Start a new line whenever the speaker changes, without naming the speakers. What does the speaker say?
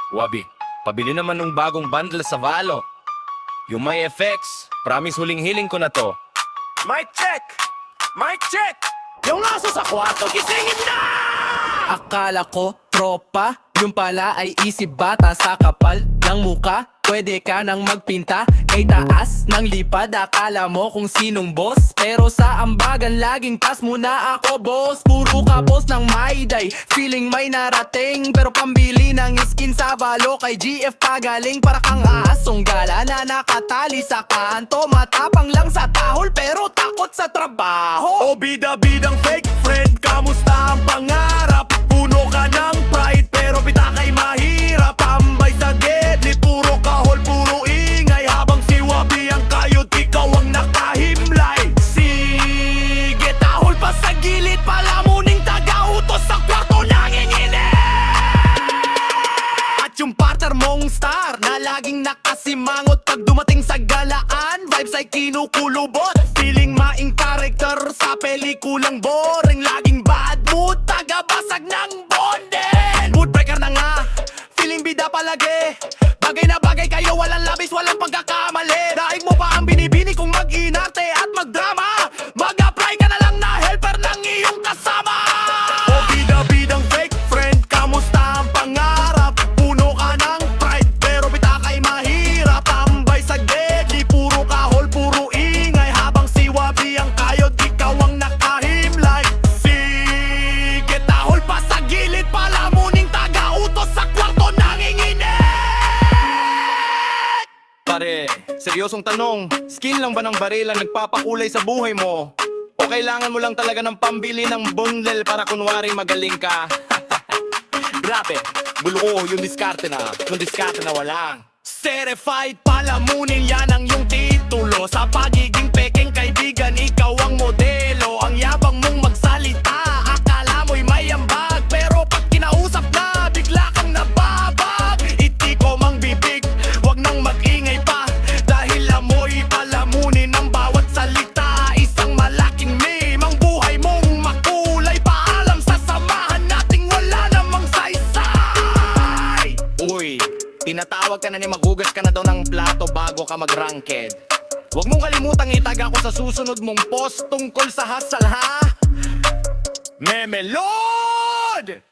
Wabi, pabili naman ng bagong bundle sa Valo. Yung may effects, promise huling-hiling ko na to. Mic check! Mic check! Yung aso sa kwarto, gisingin na!
Akala ko tropa, yung pala ay isip bata. Sa kapal ng muka, pwede ka nang magpinta. Kay taas ng lipad, akala mo kung sinong boss. Pero sa ambagan, laging tas muna ako boss. Puro kapos ng Mayday, feeling may narating. Pero pambili ng skin sa Valo, kay GF pagaling. Para kang aasong gala na nakatali sa kanto. Matapang lang sa tahol, pero takot sa trabaho.
O bida-bidang fake friend, kamusta ang pangarap? Puno ka ng pride, pero pita kay mahirap. Tambay sa gilid, puro kahol, puro ingay. Habang si Wabi ang kayod, ikaw ang nakahimlay. Sige, tahol pa sa gilid, palamuning taga-utos sa kwarto ng inginit.
At yung partner mong star na laging nakasimangot pag dumating sa galaan, vibes ay kinukulubot. Feeling maing character sa pelikulang boring. Laging bad mood, taga-basag ng bonding. Moodbreaker na nga, feeling bida palagi. Bagay na bagay kayo, walang labis, walang pagkakamali. Daig mo pa ang binibini kung mag-inarte at magdrama. Mag-apply ka na lang na helper ng iyong kasama.
O bida-bidang fake friend, kamusta ang pangarap? Puno ka ng pride, pero pita kay mahirap. Tambay sa deadly, puro kahol, puro ingay. Habang si Wabi ang kayod, ikaw ang nakahimlay. Sige, tahol pa sa gilid, palamuning taga-utos sa kwarto ng inginit. Pare, seryosong tanong, skin lang ba ng baril ang nagpapakulay sa buhay mo? O kailangan mo lang talaga ng pambili ng bundle para kunwari magaling ka? Grabe, bulo yung diskarte na, walang certified palamunin, yan ang yung titulo. Sa pagiging peking kaibigan, ikaw ang modelo. Ang yabang mong magsalita, akala mo'y may ambag. Pero pag kinausap na, bigla kang nababag. Iti ko mang bibig, wag nang mag-ingay pa. Dahil amoy palamunin ang bawat salita. Isang malaking meme, ang buhay mong makulay. Paalam sa samahan nating wala namang saysay. Uy, tinatawag ka na ni maghugas ka na daw ng plato bago ka mag-ranked. Huwag mong kalimutang itag ako sa susunod mong post tungkol sa hustle, ha? Memelod!